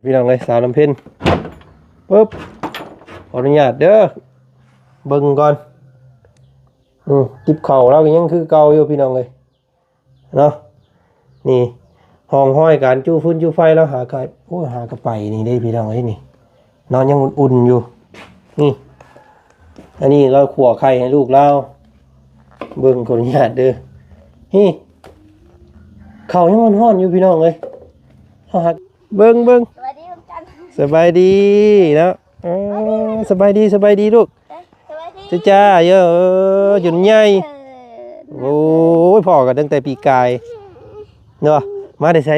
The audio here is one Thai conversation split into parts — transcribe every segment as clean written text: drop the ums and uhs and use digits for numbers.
พี่น้องเลยสาวลำเพ็ญปึ๊บขออนุญาตเด้อเบิ่งก่อนจิบเข่าเรายังคือเก่าอยู่พี่น้องเลยเนาะนี่ห้องห้อยการจู้ฟื้นจู้ไฟแล้วหากระหากระไปนี่ได้พี่น้องเลยนี่นอนยังอุ่นๆอยู่นี่อันนี้เราขั่วไข่ให้ลูกเราเบิ่งขออนุญาตเด้อนี่เข่ายังร้อนๆอยู่พี่น้องเลยเบิ่งสวัสดีคุณจันทร์ สบายดีเนาะสบายดีลูก สวัสดี จ้าเยอะหยุ่นใหญ่โอ้ยพ่อกันตั้งแต่ปีกายเนาะมาได้ใช้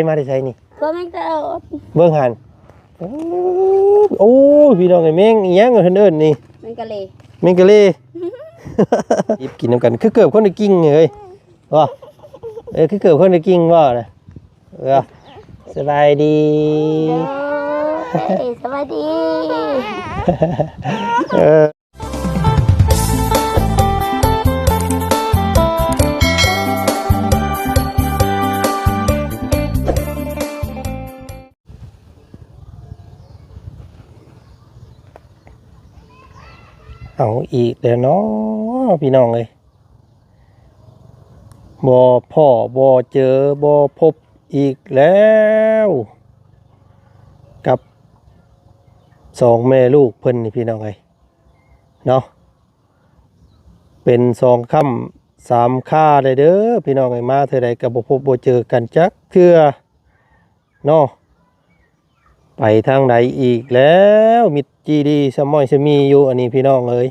นี่ ก็ไม่ตลอด เบิ่งหันโอ้ยพี่น้องไอ้แมงอีหยังเอิ้นนี่ มันก็เลย แมงกะเล่ หยิบกินนำกันคือเกิบคนได้กิ้งเอ้ยว่าคือเกิบคนได้กิ้งว่าน่ะสบายดี สวัสดี เอาอีกเดี๋ยวน้อพี่น้องเลยบ่พ่อบ่เจอบ่พบอีกแล้วกับสองแม่ลูกเพิ่นนี่พี่น้องเลยเนาะเป็นสองค่ำสามค่าเลยเด้อพี่น้องเลยมาเท่าใดกับบ่พบบ่เจอกันจักเทื่อเนาะไปทางไหนอีกแล้วมิดจีดีสมอยสมีอยู่อันนี้พี่น้องเลย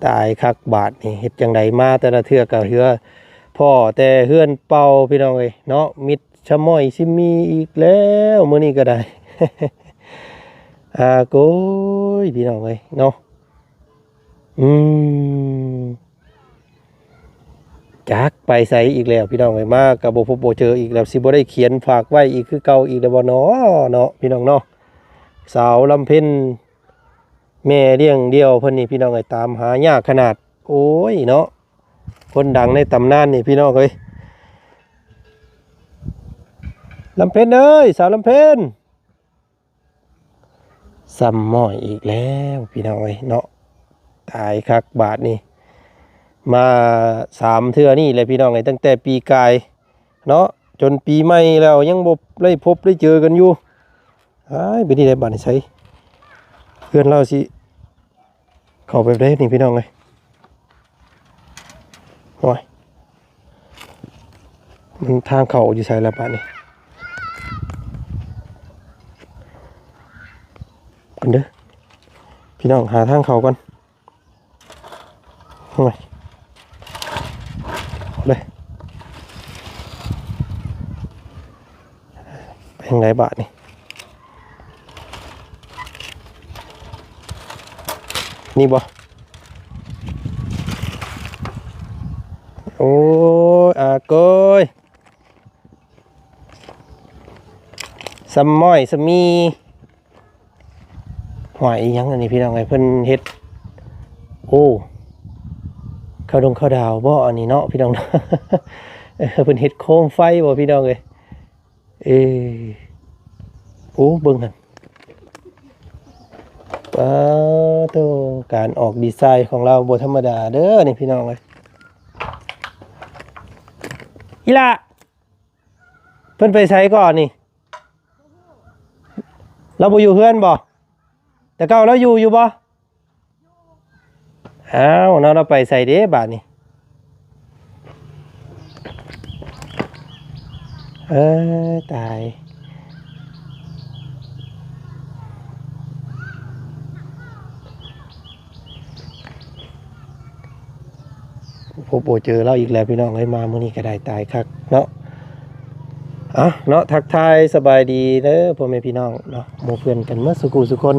ตายคักบาทนี่เฮ็ดจังไดมาแต่ละเทื่อก็เฮือพ่อแต่เฮือนเป่าพี่น้องเลยเนาะมิดสมอยสิมีอีกแล้วมื้อนี้ก็ได้ โกยพี่น้องเลยเนาะจักไปใส่อีกแล้วพี่น้องเลยมากับบ่พบบ่เจออีกแล้วสิบ่ได้เขียนฝากไว้อีกคือเก่าอีกแล้วบ่เนาะพี่น้องเนาะสาวลำเพ็ญแม่เลี้ยงเดียวเพิ่นนี่พี่น้องเอ้ยตามหายากขนาดโอ้ยเนาะคนดังในตำนานนี่พี่น้องเอ้ยลำเพ็ญเอ้ยสาวลำเพ็ญซ้ำม้อยอีกแล้วพี่น้องเอ้ยเนาะตายคักบาทนี่มา3เทื่อนี่เลยพี่น้องเอ้ยตั้งแต่ปีกายเนาะจนปีใหม่แล้วยังบ่ได้พบได้เจอกันอยู่เป็นที่ได้บาดใช้เพื่อนเราสิเข้าไปได้นี่พี่น้องเลยโอ้ยมันทางเข้าอยู่ใส่ละบาดนี่กันเด้อพี่น้องหาทางเข้าก่อนโอ้ยเลยไปทางไหนบาดนี่นี่บ่โอ้ยโกยสมม้อยสมีหอยยังอันนี้พี่น้องไงเพิ่นเฮ็ดโอ้ข้าวดาวบ่อันนี้เนาะพี่น้อง เพิ่นเฮ็ดโคมไฟบ่พี่น้องเอ้ยโอ้เบิ่งหั่นตัวการออกดีไซน์ของเราบ่ธรรมดาเด้อนี่พี่น้องเลยอีล่ะเพิ่นไปใช้ก่อนนี่เราบ่อยู่เฮือนบ่แต่เก่าเราอยู่บ่อ้าวเราไปใส่เด้บาดนี้ตายพบเจอเราอีกแล้วพี่น้องเลยมามื้อนี้ก็ได้ตายคักเนาะเนาะทักทายสบายดีเด้อพ่อแม่พี่น้องเนาะหมู่เพื่อนกันเมื่อสุคน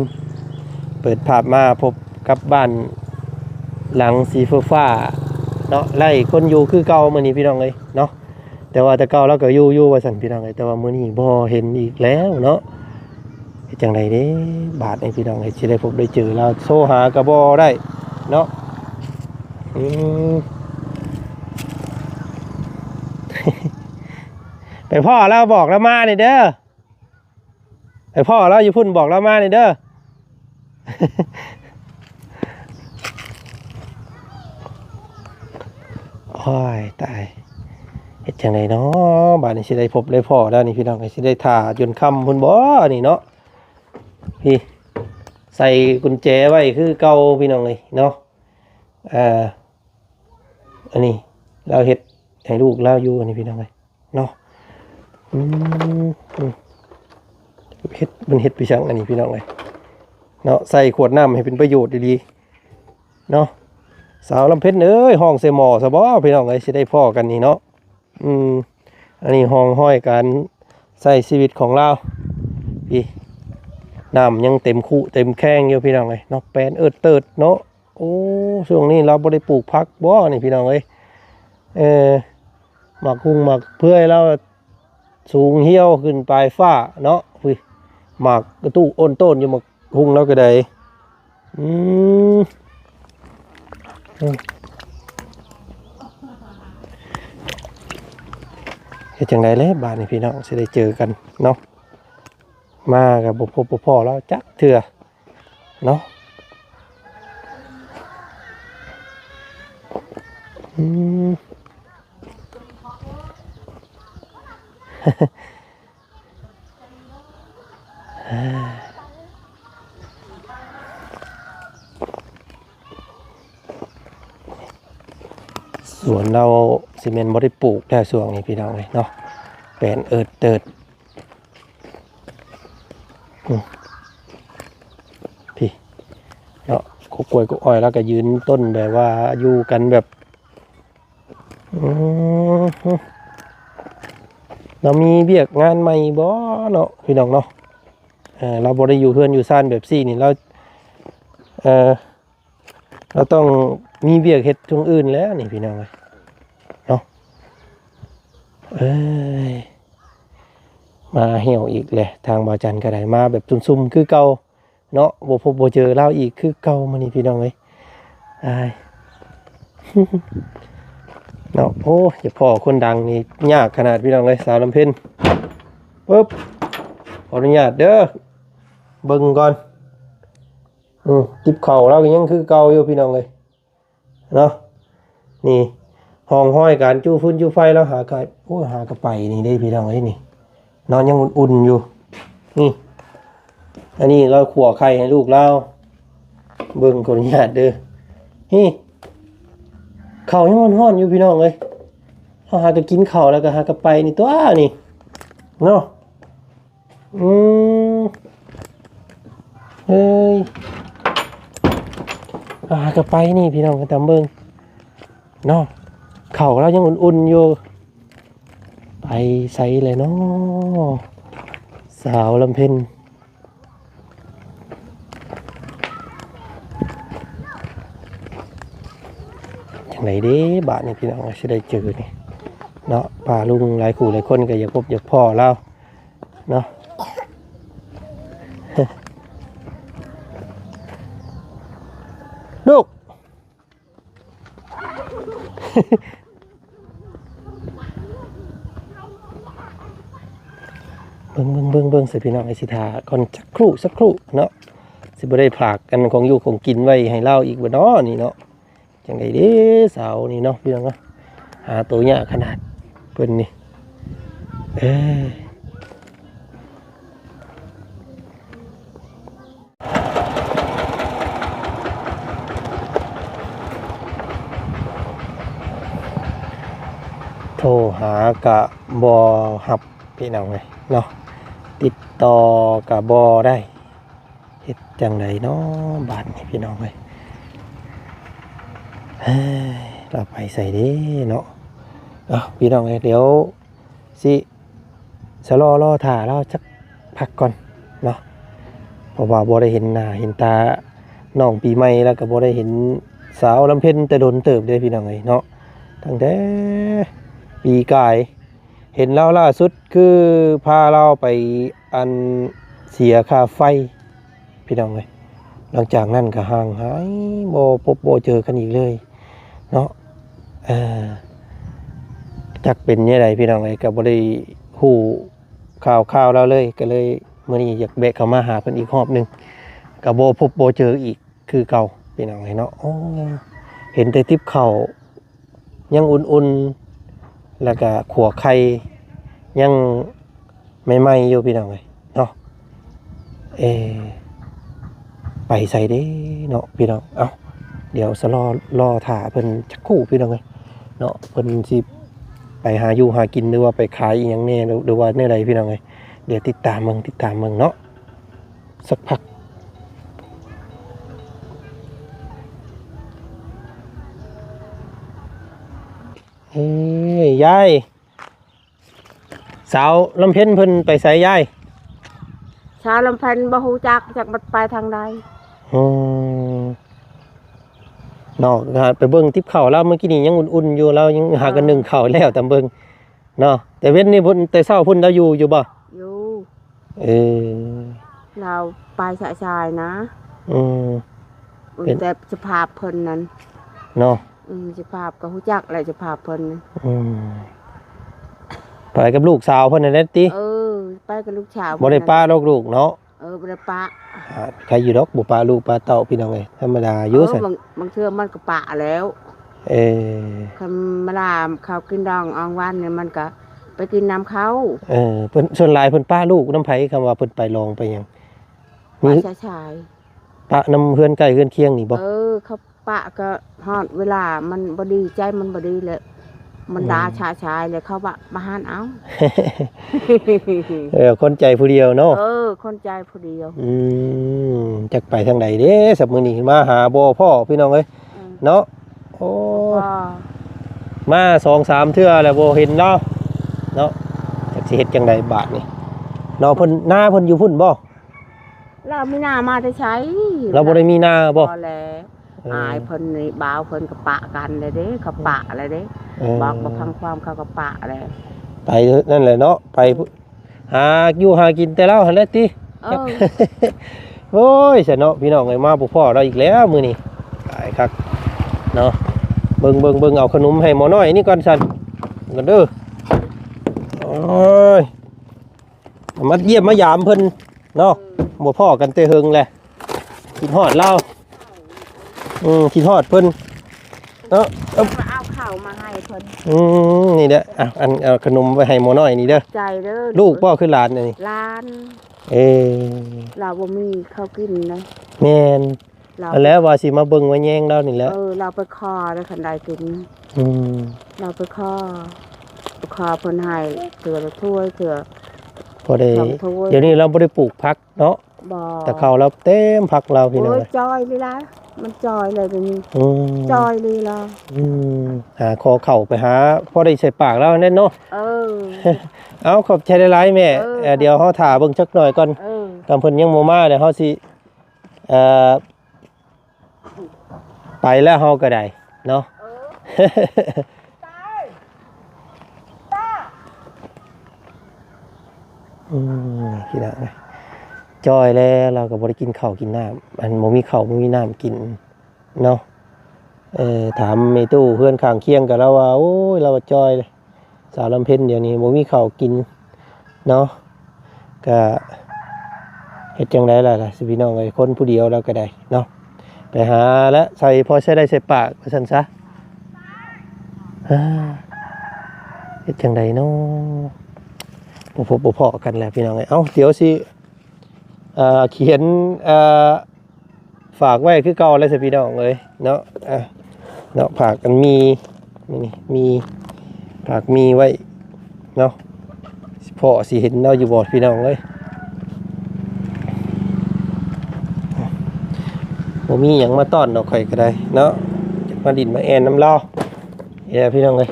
เปิดภาพมาพบกับบ้านหลังสีฟ้าเนาะไล่คนอยู่คือเก่ามื้อนี้พี่น้องเลยเนาะแต่ว่าแต่เก่าเราก็อยู่ว่าซั่นพี่น้องเลยแต่ว่ามื้อนี้บ่เห็นอีกแล้วเนาะจังไดเด้บาดให้พี่น้องให้สิได้พบได้เจอเราโทรหาก็บ่ได้เนาะไปพ่อเราบอกแล้วมาเนี่ยเด้อ ไอพ่อเราอยู่พุ่นบอกเรามาเลยเด้อ โอ้ยตายเฮ็ดจังไดเนาะบาดนี้สิได้พบได้พ่อแล้วนี่พี่น้องสิได้ท่าจนค่ำพุ่นบ่นี่เนาะพี่ใส่กุญแจไว้คือเก่าพี่น้องเลยเนาะอันนี้เราเฮ็ดให้ลูกเราอยู่อันนี้พี่น้องเลยเนาะเฮ็ดมันเฮ็ดไปจังอันนี้พี่น้องเลยเนาะใส่ขวดน้ำให้เป็นประโยชน์ดีๆเนาะสาวลำเพ็ญเอ้ยห้องเซมอซะบ่พี่น้องเอ้ยสิได้พ่อกันนี่เนาะอันนี้ห้องห้อยการใช้ชีวิตของเราพี่น้ำยังเต็มคุเต็มแข้งอยู่พี่น้องเอ้ยเนาะแปลนเติดเนาะโอ้ช่วงนี้เราบ่ได้ปลูกผักบ่นี่พี่น้องเอ้ยหมักกุ้งหมักเพื่อให้เราสูงเหี่ยวขึ้นปลายฟ้าเนาะพี่หมักกระตู้อ้นต้นอยู่หมักกุ้งแล้วก็ได้เฮ็ดจังได๋แล้วบ้านนี้พี่น้องสิได้เจอกันเนาะมากับบ่พบบ่พ้อแล้วจักเทื่อเนาะสวนเราซีเมนต์บ่ได้ปลูกแต่ส่วนนี้พี่น้องเลยเนาะแปลนเติดพี่เนาะก็กล้วยก็อ้อยแล้วก็ยืนต้นแบบว่าอยู่กันแบบเรามีเบียกงานใหม่บ่เนาะพี่น้องเนาะเราบ่ได้อยู่เพื่อนอยู่ซ่านแบบซี่นี่เราต้องมีเบียกเฮ็ดตรงอื่นแล้วนี่พี่น้องเนาะมาเหี่ยวอีกเลยทางบ่าวจันก็ได้มาแบบซุ่มๆคือเก่าเนาะบ่พบบ่เจอเราอีกคือเก่ามานี่พี่น้องเอ้ยเนาะโอ้อย่าพ่อคนดังนี่ยากขนาดพี่น้องเอ้ยสาวลำเพ็ญปึ๊บขออนุญาตเด้อเบิ่งก่อนจิบเข่าเราก็ยังคือเก่าอยู่พี่น้องเอ้ยเนาะนี่ห้องห้อยการจู้ฟื้นจู้ไฟแล้วหากระไปนี่ได้พี่น้องเอ้ยนี่นอนยังอุ่นๆอยู่นี่อันนี้เราขั่วไข่ให้ลูกเราเบิ่งขออนุญาตเด้อนี่ข้าวยังร้อนๆอยู่พี่น้องเอ้ยเขาหาก็กินข้าวแล้วก็หากระไปนี่ตัวนี่เนาะเฮ้ยหากระไปนี่พี่น้องกันตามเบิ่งเนาะข้าวเรายังอุ่นๆอยู่ไปใส่เลยเนาะสาวลำเพ็ญจังไหนเด้บ้านนี่พี่น้องจะได้เจอนี่เนาะป่าลุงหลายคู่หลายคนก็อยากพบอยากพ่อเราเนาะลูก เบิ่งใส่พี่น้องไอสิทาก่อนสักครู่เนาะสิบ่ได้ผากกันของอยู่ของกินไว้ให้เล่าอีกบ่เนาะนี่เนาะจังได๋เด้สาวนี่เนาะพี่น้องเนาะหาตัวยากขนาดเพิ่นนี่โทรหากะบ่ฮับพี่น้องเอ้ยเนาะติดต่อกับบ่ได้เฮ็ดจังไดเนาะบาดนี้พี่น้องเอ้ยเราไปใส่เด้เนาะพี่น้องเอ้ยเดี๋ยวสิชะลอท่าเราจักพักก่อนเนาะเพราะว่าบ่ได้เห็นหน้าเห็นตาน้องปีใหม่แล้วก็บ่ได้เห็นสาวลำเพ็ญแต่โดนเติบเด้พี่น้องเอ้ยเนาะตั้งแต่ปีกายเห็นเราล่าสุดคือพาเราไปอันเสียค่าไฟพี่น้องเลยหลังจากนั้นก็ห่างหายบ่พบบ่เจอกันอีกเลยเนาะจักเป็นยังไงพี่น้องเลยก็บ่ได้ฮู้ข่าวเราเลยก็เลย มื้อนี้อยากแบะเข้ามาหาเพิ่นอีกรอบหนึงก็บ่พบบ่เจออีกคือเก่าพี่น้องเนาะโอ้เห็นแต่ทิปข้าวยังอุ่นๆแล้วก็ขัวไข่ยังใหม่ๆอยู่พี่น้องเอ้ยเนาะไปใส่เด้เนาะพี่น้องเอ้าเดี๋ยวสรอถ่าเพิ่นจักครู่พี่น้องเอ้ยเนาะเพิ่นสิไปหาอยู่หากินหรือว่าไปขายอีหยังแน่หรือว่าแนวใดพี่น้องเอ้ยเดี๋ยวติดตามเบิ่งเนาะสักพักยายสาวลำเพ็ญเพิ่นไปใส่ยาย ชาวลำพันธ์บ่ฮู้จักจากมันไปทางใด อืมเนาะไปเบิ่งทิปข้าวแล้วเมื่อกี้นี่ยังอุ่นๆอยู่เรายังหากันนึ่งข้าวแล้วแต่เบิ่งเนาะแต่เว้นนี่พุ่นแต่เช้าพุ่นเราอยู่บ่อยู่เออ เราไปชายๆนะเป็น แต่สภาพเพิ่นนั้น เนาะสภาพก็ฮู้จักแหละสภาพเพิ่นไปกับลูกสาวเพิ่นนั่นแหละติไปกับลูกสาวบ่ได้ป้าลูกเนาะบ่ได้ป้าใครอยู่ดอกบ่ป้าลูกป้าเต้าพี่น้องเอ้ยธรรมดาอยู่ซั่นบางเทื่อมันก็ป้าแล้วธรรมดาเขากินดองอองวันเนี่ยมันก็ไปกินน้ำเขาเพิ่นส่วนหลายเพิ่นป้าลูกน้ำไผคำว่าเพิ่นไปลองไปหยังมีชายป้าน้ำเฮือนใกล้เฮือนเคียงนี่บ่เขาป้าก็ฮอดเวลามันบ่ดีใจมันบ่ดีเลยมันด่าชายเลยเขาว่ามาหานเอาคนใจผู้เดียวเนาะคนใจผู้เดียวจักไปทางใดเด้สับมื้อนี้มาหาบ่พ่อพี่น้องเอ้ยเนาะโอ้มา 2-3 เทื่อแล้วบ่เห็นเนาะจักสิเฮ็ดจังไดบาดนี่เนาะเพิ่นหน้าเพิ่นอยู่พุ่นบ่เรามีหน้ามาแต่ใช้เราบ่ได้มีหน้าบ่แล้วอายเพิ่นนี่บ่าวเพิ่นก็ปะกันเลยเด้เขาปะอะไรเด้บอกบ่ฟังความเขาก็ปะอะไรไปนั่นแหละเนาะไปหาอยู่หากินแต่เราหั่นแหละติโอ้ยซะเนาะพี่น้องเอ้ยมาบ่พ้อเราอีกแล้วมื้อนี้ตายคักเนาะเบิ่งเอาขนมให้หมอน้อยนี่ก่อนซั่นกันเด้อโอ้ยมาเยี่ยมมายามเพิ่นเนาะบ่พ้อกันแต่เฮิงแหละคิดฮอดเราคิดฮอดเพิ่นเนาะเอาข้าวมาให้เพิ่นนี่เด้ออันเอาขนมไว้ให้หมอน้อยนี่เด้อใจเด้อลูกบ่คือหลานนี่หลานเราบ่มีข้าวกินนะแม่นแล้วว่าสิมาเบิ่งว่าแยงเรานี่แหละเราไปคอได้คันใดกินเราไปคอเพิ่นให้เถื่อละถ้วยเถื่อพอได้เดี๋ยวนี้เราบ่ได้ปลูกผักเนาะแต่เขาเราเต็มผักเราพี่น้องจอยเลยล่ะมันจอยเลยเดี๋ยวนี้จอยเลยล่ะหาคอเข่าไปหาพอได้ใส่ปากแล้วแน่นเนาะเอาขอบใจหลายๆแม่เดี๋ยวเฮาถ่าเบิ่งจักหน่อยก่อนตามเพิ่นยังบ่มาเดี๋ยวเฮาสิไปแล้วเฮาก็ได้เนาะพี่น้องจอยแล้วเราก็บ่ได้กินข้าวกินน้ำมันบ่มีข้าวบ่มีน้ำกินเนาะถามแม่ตู้เพื่อนข้างเคียงกับเราว่าโอ้ยเราจอยเลยสาวลำเพ็ญเดี๋ยวนี้บ่มีข้าวกินเนาะก็เฮ็ดจังได๋ล่ะสิพี่น้องเอ้ยคนผู้เดียวเราก็ได้เนาะไปหาแล้วใส่พอใช้ได้ใส่ปากว่าซั่นซะเฮ็ดจังได๋เนาะบ่พบบ่พอกันแล้วพี่น้องเอ้ยเอ้าเดี๋ยวสิเขียนฝากไว้คือเก่าแล้วสิพี่น้องเอ้ยเนาะเนาะฝากกันมีฝากมีไว้เนาะพ่อสิเห็นเราอยู่บ่พี่น้องเอ้ยบ่มีหยังมาต้อนดอกข่อยก็ได้เนาะมาดินมาแอนน้ำลอพี่น้องเอ้ย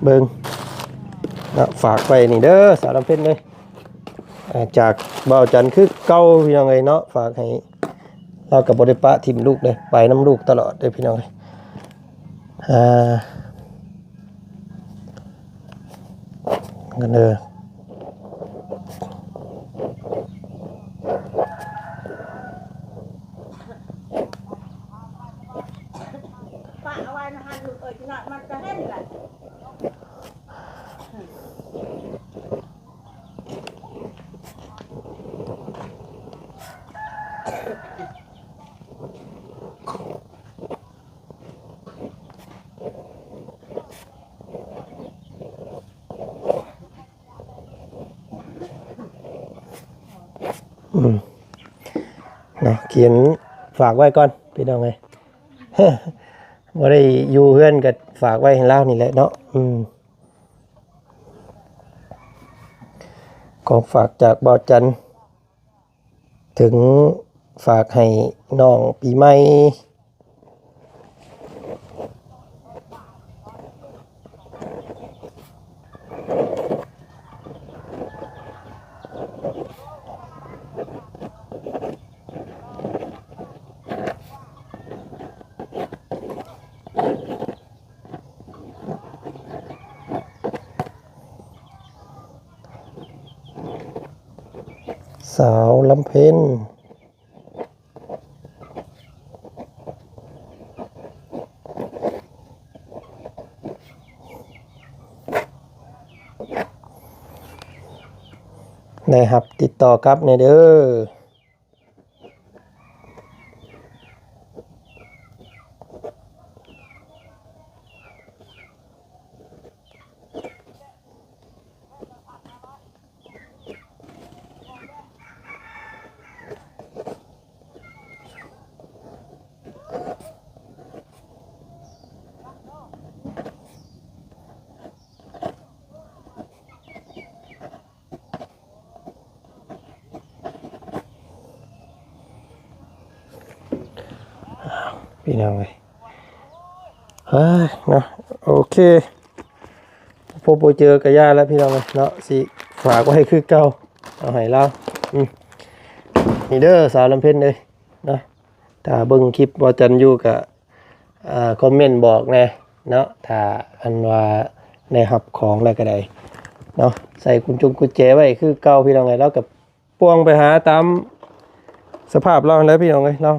เบิ่งเนาะฝากไว้นี่เด้อสาวลำเพ็ญเลยจากบ่าวจันทร์คือเก่าพี่น้องเอ้ยเนาะฝากให้เรากับบริปะทิมลูกเลยไปน้ำลูกตลอดเลยพี่น้องเลยกันเด้อป้าเอาไว้นะฮะลูกจังหวะมันจะเห็นแหละ เนาะเขียนฝากไว้ก่อนพี่น้องเอ้ย บ่ได้อยู่เฮือนก็ฝากไว้ให้เรานี่แหละเนาะของฝากจากบ่าวจันทร์ถึงฝากให้น้องปีใหม่สาวลำเพ็ญได้ครับติดต่อกลับในเด้อพี่น้องเลยเฮ้ยเนาะโอเคพบเจอกับย่าแล้วพี่น้องเลยเนาะสิฝากไว้คือเก่าเอาให้เรานี่เด้อสาวลำเพ็ญเลยเนาะถ้าเบิ่งคลิปบ่จันอยู่กับคอมเมนต์บอกแน่เนาะถ้าอันว่าได้รับของอะไรก็ได้เนาะใส่กุญแจไว้คือเก่าพี่น้องเลยแล้วกับปวงไปหาตามสภาพเราแล้วพี่น้องเลยเรา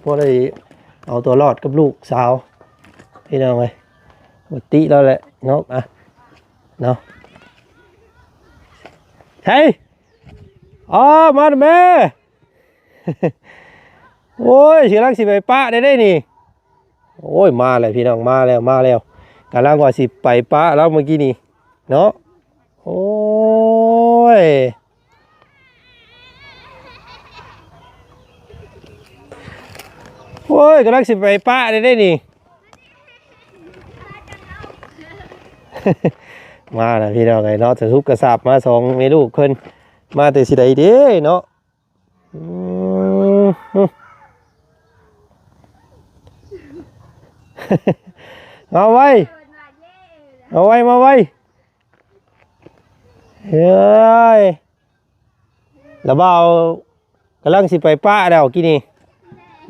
พวกได้เอาตัวรอดกับลูกสาวพี่น้องเลยบุติเราแหละเนาะเนาะใช่อ๋อมาแม่ โอ้ยสิรักสิไปป้าได้นี่โอ้ยมาเลยพี่น้องมาแล้วกำลังว่าสิไปป้าแล้วเมื่อกี้นี่เนาะโอ้ยโอ้ยกำลังสิไปป้าได้นี่ มาแล้วพี่น้องไงเนาะจะทุบกระสับมา2 เมลูกคนมาแต่สิใดเด้เนาะเอาไว้มาไว้เฮ้ยแล้วบ่าวกำลังสิไปป้าแล้วกี่นี่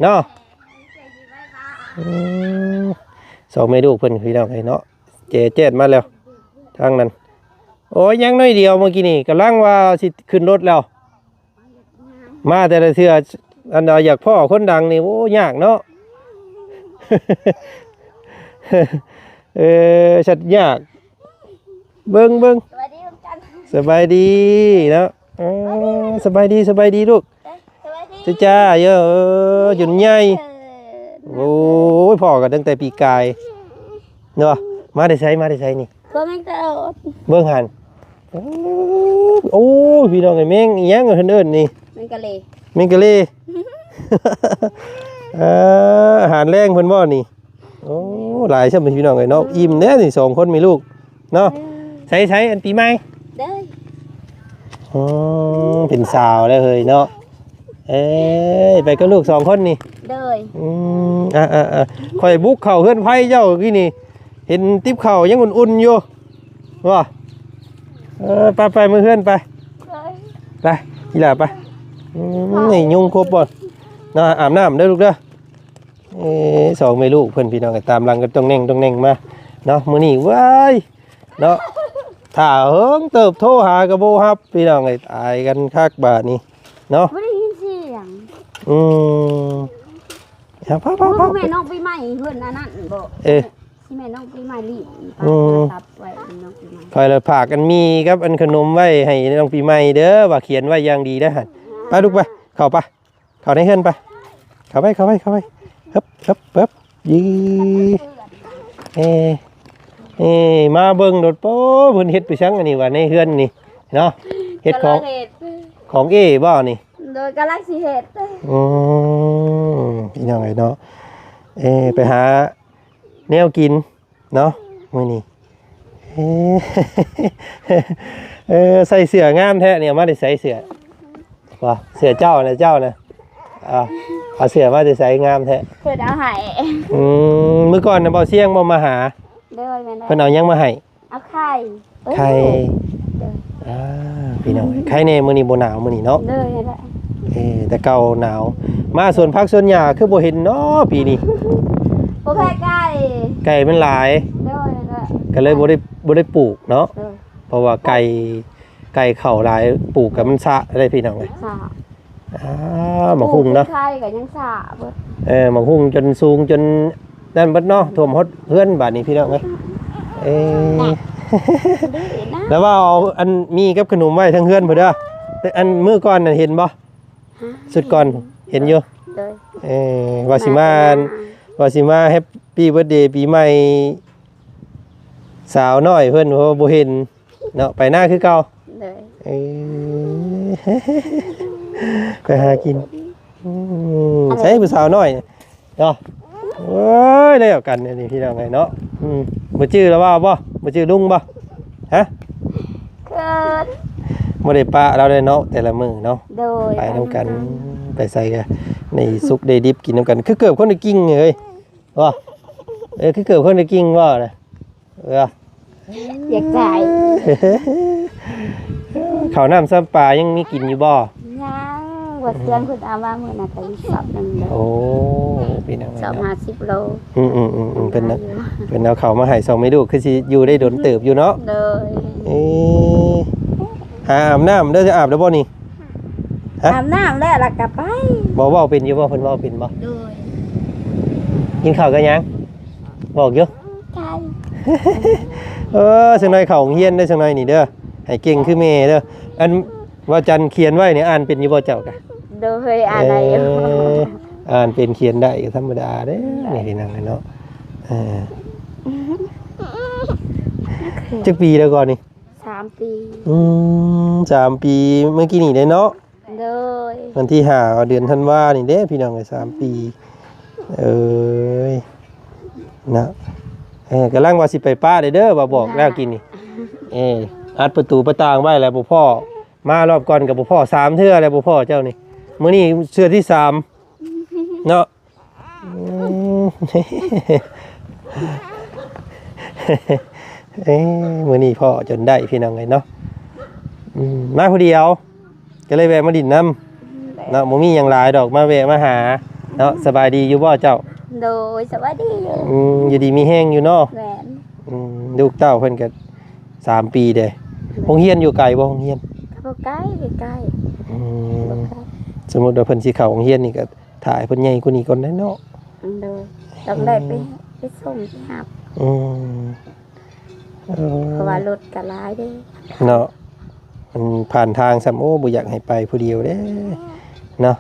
เนาะ2 เมลูกเพิ่นพี่น้องไงเนาะเจ็ดมาแล้วทางนั้นโอ้ยยังน้อยเดียวเมื่อกี้นี่กำลังว่าสิขึ้นรถแล้วมาแต่ละเทื่ออันเราอยากพ่อคนดังนี่โอ้ยากเนาะ ชัดยากเบิ่งสวัสดีลุงจันทร์ สบายดีเนาะสบายดีลูก สวัสดี จ้าเยอะหยุ่นใหญ่โอ้ยพ่อกันตั้งแต่ปีกายเนาะมาได้ใช้นี่ ก็ไม่ตลอด เบิ่งหันโอ้พี่น้องไอ้แมงอีหยังเอิ้นนี่ มันก็เลย แมงกะลีอาหารแรงเพิ่นบ่นี่โอ้หลายช่ำพี่น้องไอ้เนาะอิ่มแน่นี่2 คนมีลูกเนาะใช้อันปีใหม่ เด้อ เป็นสาวแล้วเฮ้ยเนาะไปกับลูก2 คนนี่ เด้อ ค่อยบุกเข้าเฮือนไผเจ้ากี่นี่เห็นติ๊บเข่ายังอุ่นๆอยู่ว่าไปมือเฮือนไปกีฬาไปนี่ยุงครบบ่นะอาบน้ำได้ลูกเด้อ2 เมลูกเพิ่นพี่น้องก็ตามหลังกันต้องเน่งมาเนาะมื้อนี้ว้ายเนาะถ้าเฮิงเติบโทรหากระโบฮับพี่น้องไอ้ตายกันคักบาดนี้เนาะ ไม่ได้ยินเสียง ครับพ่อ แม่น้องปีใหม่เพื่อนอันนั้นบอกที่แม่น้องปีใหม่รีบตับไว้น้องปีใหม่ คอยเลยผากกันมีครับอันขนมไว้ให้น้องปีใหม่เด้อว่าเขียนไว้อย่างดีนะฮะไปลูกไปเข้าในเฮือนไปเข้าไปฮึบยีมาเบิ่งโดดโป้เพิ่นเฮ็ดไปชังอันนี้ว่าในเฮือนนี่เนาะเฮ็ดของเอบ่นี่ โ โดยกำลังสิเฮ็ด พี่น้องไอ้เนาะไปหาแนวกินเนาะมื้อนี้ใส่เสื้องามแท้เนี่ยมาได้ใส่เสื้อว่าเสื้อเจ้านะเอาเสื้อมาได้ใส่งามแท้ เพิ่นเอาให้ มื้อก่อนน่ะเบาเสียงบ่มาหา โดยแม่น เพิ่นเอาหยังมาให้ เอาไข่เอ้ย ไข่พี่น้องไข่แน่มื้อนี้บ่หนาวมื้อนี้เนาะ โดยนั่นแหละ แต่เก่าหนาวมาสวนผักสวนหญ้าคือบ่เห็นเนาะปีนี้ บ่แพ้ไก่ ไก่มันหลาย โดยนั่นแหละ ก็เลยบ่ได้ปลูกเนาะ โดย เพราะว่าไก่เข้าหลายปลูกกับมันสะได้พี่น้องเอ้ย สา หมกฮุ่งเนาะ ไข่ก็ยังสาเบิด หมกฮุ่งจนสูงจนนั่นเบิดเนาะท่วมฮอดเฮือนบัดนี้พี่น้องเอ้ยดีนะ แล้วว่าเอาอันมีกับขนมไว้ทั้งเฮือนพุ่นเด้อแต่อันมื้อก่อนน่ะเห็นบ่สุดก่อนเห็นอยู่ โดย ว่าสิมาแฮปปี้เบิร์ธเดย์ปีใหม่สาวน้อยเพิ่นเพราะว่าบ่เห็นเนาะไปหน้าคือเก่า โดย ไปหากินใช่ผู้สาวน้อยเนาะโอ้ยได้เอากันนี่พี่น้องไงเนาะบ่ชื่อแล้วว่าบ่ชื่อลุงบ่ฮะ เกิด บ่ได้ปะเราได้เนาะแต่ละมื้อเนาะ โดย ไปนำกันไปใส่กันในซุกได้ดิบกินนำกันคือเกิบคนได้กิ้งเอ้ยว่าคือเกิบคนได้กิ้งว่าน่ะอยากจ่าย ข้าวน้ำซ้ำปลายังมีกินอยู่บ่ยังว่าเสียงคุณอาว่ามื้อน่ะก็อีกสอบหนึงเด้อ โอ้พี่น้อง สอบ50โล เป็นเอาข้าวมาให้2เมนูคือสิอยู่ได้ดนเติบอยู่เนาะ โดย อาบน้ำเด้อจะอาบได้บ่นี่ฮะ อาบน้ำแล้วล่ะก็ไป บ่เว้าเป็นอยู่บ่เพิ่นเว้าเป็นบ่ โดย กินข้าวกันยังบอกอยู่ ไก่ สักหน่อยเข้าโรงเรียนเด้อสักหน่อยนี่เด้อให้เก่งคือแม่เด้ออันว่าจันเขียนไว้เนี่ยอ่านเป็นอยู่บ่เจ้ากะ โดยอ่านได้อยู่ อ่านเป็นเขียนได้ก็ธรรมดาเด้อนี่พี่น้องเนาะจักปีแล้วก่อนนี่ 3 ปี 3 ปีเมื่อกี้นี่ได้เนาะ โดย วันที่5เดือนธันวานี่เด้พี่น้องเอ้ย3 ปีนะกำลังว่าสิไปป้าเด้อว่าบอกแล้วกินนี่อัดประตูประต่างไว้แล้วบ่พ่อมารอบก่อนกับบ่พ่อ3เทื่อแล้วบ่พ่อเจ้านี่มื้อนี้เทื่อที่3เนาะมื้อนี้พ่อจนได้พี่น้องเอ้ยเนาะมาผู้เดียวก็เลยแวะมาดินน้ำเนาะบ่มีหยังหลายดอกมาแวะมาหาเนาะสบายดีอยู่บ่เจ้า โดยสวัสดีอยู่ อยู่ดีมีแห้งอยู่เนาะ แหวน ลูกเต้าเพิ่นก็3 ปีเด้โรงเรียนอยู่ไกลบ่โรงเรียน ก็ใกล้ใกล้ สมมุติว่าเพิ่นสิเข้าโรงเรียนนี่ก็ถ่ายเพิ่นใหญ่กว่านี้ก่อนได้เนาะ โดยต้องได้ไปส่งที่หับเพราะว่ารถก็หลายเด้ เนาะมันผ่านทางซ้ำโอ้บ่อยากให้ไปผู้เดียวเด้เนาะ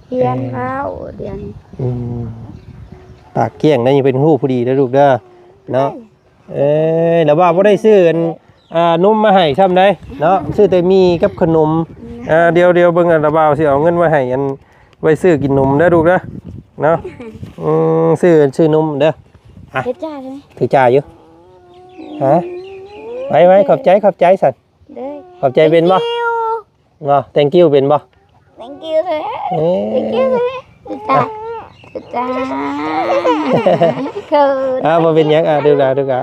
เรียนแล้วเรียน ปากเกี้ยงได้ยังเป็นฮู้ผู้ดีเด้อลูกเด้อเนาะแล้วว่าบ่ได้ซื้ออันนมมาให้ซ้ำได้เนาะซื้อแต่มีกับขนมเดี๋ยวเบิ่งอันระบ่าวสิเอาเงินมาให้อันไว้ซื้อกินนมเด้อลูกเด้อเนาะซื้อนมเด้อ เฮ็ดจ้าใช่ไหม ถือจ่ายอยู่ฮะไว้ขอบใจสัตว์ เด้อ ขอบใจเป็นบ่เนาะ thank you เป็นบ่ thank you เลย thank you เลยจ้าจ้าคือ บ่เป็นหยังดูกะ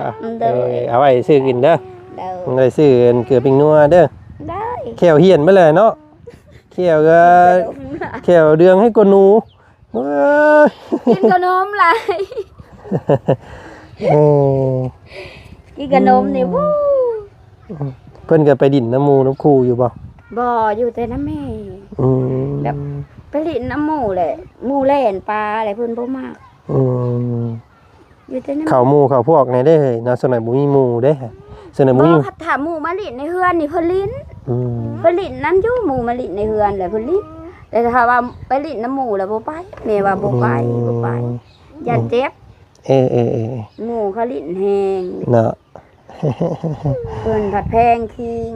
เอาไว้ซื้อกินเด้อได้ซื้อเกลือปิ้งนัวเด้อ ได้ แขวเหียนไปเลยเนาะแขวก็แขวเดืองให้กหนู กินขนมหลายกินขนมนี่วู้ เพิ่นก็ไปดินน้ำมูน้ำคูอยู่บ่ บ่อยู่แต่น้ำแม่แบบไปลินน้ำหมูแหละหมูแล่นปลาอะไรเพิ่นบ่มากอยู่แต่น้ำ ข้าวหมูข้าวพวกนี่ได้เฮ้ยเนาะสมัยบ่มีหมูเด้สมัยบ่ บ่ มี ถ้าหมูมาลินในเฮือนนี่เพิ่นลินเพิ่นลินนั้นอยู่หมูมาลินในเฮือนแหละเพิ่นลินแต่ถ้าว่าไปลินน้ำหมูแล้วบ่ไปแม่ว่าบ่ไปอย่าเจ็บหมูเขาลินแฮง เนาะ เพิ่นผัดแพงคิง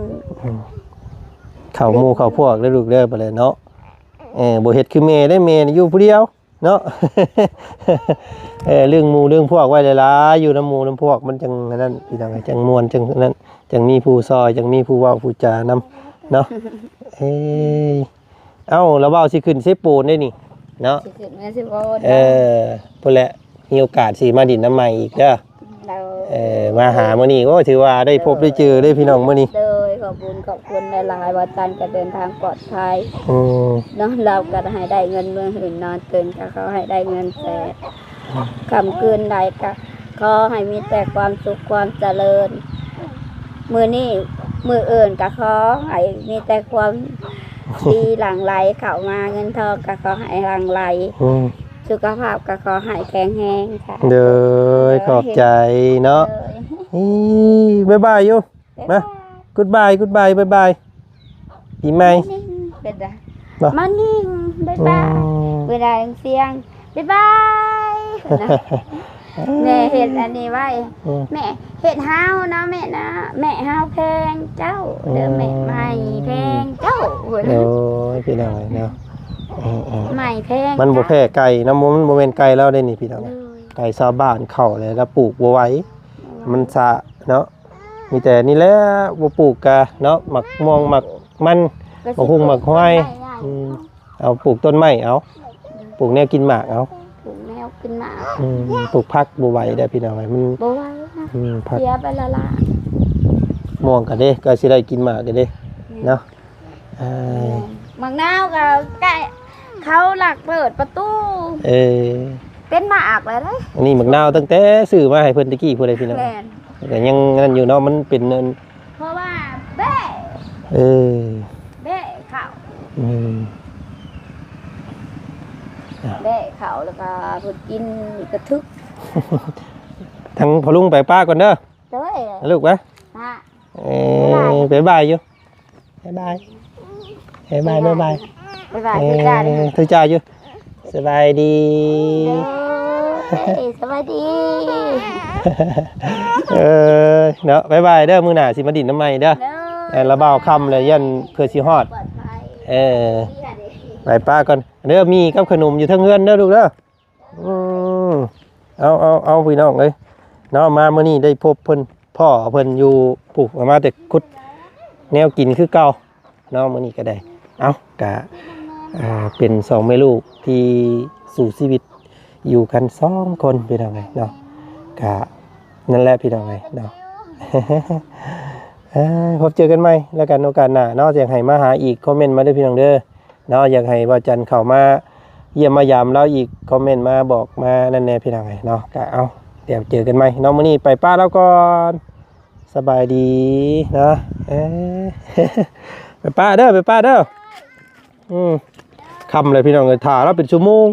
เข้าหมู่เข้าพวกเด้อลูกเด้อบ่เลยเนาะบ่เฮ็ดคือแม่ได้แม่นี่อยู่ผู้เดียวเนาะ เรื่องหมู่เรื่องพวกไว้หลายๆอยู่นำหมู่นำพวกมันจังนั่นพี่น้องจังม่วนจังนั้นจังมีผู้ซอยจังมีผู้เว้าผู้จานำเนาะเอ้าแล้วเว้าสิขึ้นสิปูนได้นี่เนาะ สิขึ้นแม่สิบ่ พุ่นแหละมีโอกาสสิมาดินน้ำใหม่อีกเด้อ เรา มาหามื้อนี้ก็ถือว่าได้พบได้เจอได้พี่น้องมื้อนี้ เลยขอบคุณหลายๆว่าจันก็เดินทางปลอดภัย เนาะเราก็ให้ได้เงินเมื่อหื่นนอนตื่นก็เขาให้ได้เงินแสนคำคืนใดก็ขอให้มีแต่ความสุขความเจริญมือนี้มืออื่นก็ขอให้มีแต่ความดีหลั่งไหลเข้ามาเงินทองก็ขอให้หลั่งไหลสุขภาพก็ขอให้แข็งแรงค่ะ เด้อขอบใจเนาะบ๊ายบายอยู่มากู๊ดบายบ๊ายบายปีใหม่ เป็นไงมานิ่งบ๊ายบายเวลาเสียงบ๊ายบายแม่เห็นอันนี้ไว้แม่เห็นห้าวนะแม่นะแม่ห้าวแพงเจ้าเด้อแม่ไม่แพงเจ้าโอ้ยพี่น้องเนาะไม่แพงมันบ่แพ้ไก่น้ำมันบ่แม่นไก่แล้วได้นี่พี่น้องไก่ชาวบ้านเข้าเลยแล้วปลูกบ่ไหวมันสะเนาะมีแต่นี่แหละบ่ปลูกกะเนาะหมักม่วงหมักมันหมักหุ่งหมักห้อยเอาปลูกต้นไม้เอาปลูกแนวกินหมากเอาปลูกแนวกินหมากปลูกผักบ่ไหวได้พี่น้องมันบ่ไหวนะผักเสียไปละละม่วงก็เด้ก็สิได้กินหมากเด้เนาะมังนาวก็ใกล้เขาหลักเปิดประตูเป็นหมากเลยเด้อันนี้หมักนาวตั้งแต่ซื้อมาให้เพิ่นตะกี้ผู้ใดพี่น้องแต่ยังนั่นอยู่เนาะมันเป็นเพราะว่าแบ่แบ่เขาแบ่เขาแล้วก็เพิ่นกินกระทึกทั้งพอลุงไปป้าก่อนเด้อเด้อลูกป่ะบ๊ายบายอยู่บ๊ายบายทุกจ่าอยู่สบายดีสบายดีเนาะบ๊ายบายเด้อมื้อหน้าสิมาดินน้ำใหม่เด้อระเบาคำเลยยันเพื่อสิฮอดไปป้าก่อนเด้อมีกับขนมอยู่ทั้งเฮือนเด้อลูกเด้อเอาพี่น้องเลยเนาะมามื้อนี้ได้พบเพิ่นพ่อเพิ่นอยู่ปลูกมาแต่คุดแนวกินคือเก่าเนาะมื้อนี้ก็ได้เอากะเป็น2แม่ลูกที่สู่ชีวิตอยู่กัน2คนพี่น้องไงเนาะกะนั่นแหละพี่น้องไงเนาะพบเจอกันใหม่แล้วกันโอกาสหน้าเนาะอยากให้มาหาอีกคอมเมนต์มาด้วยพี่น้องเด้อเนาะอยากให้บ่จันเข้ามาเยี่ยมมายามแล้วอีกคอมเมนต์มาบอกมานั่นแน่พี่น้องไงเนาะกะเอาเดี๋ยวเจอกันใหม่เนาะมื้อนี้ไปป้าแล้วก่อนสบายดีนะไปป้าเด้อคำเลยพี่น้องเลยถ่าแล้วเป็นชั่วโมง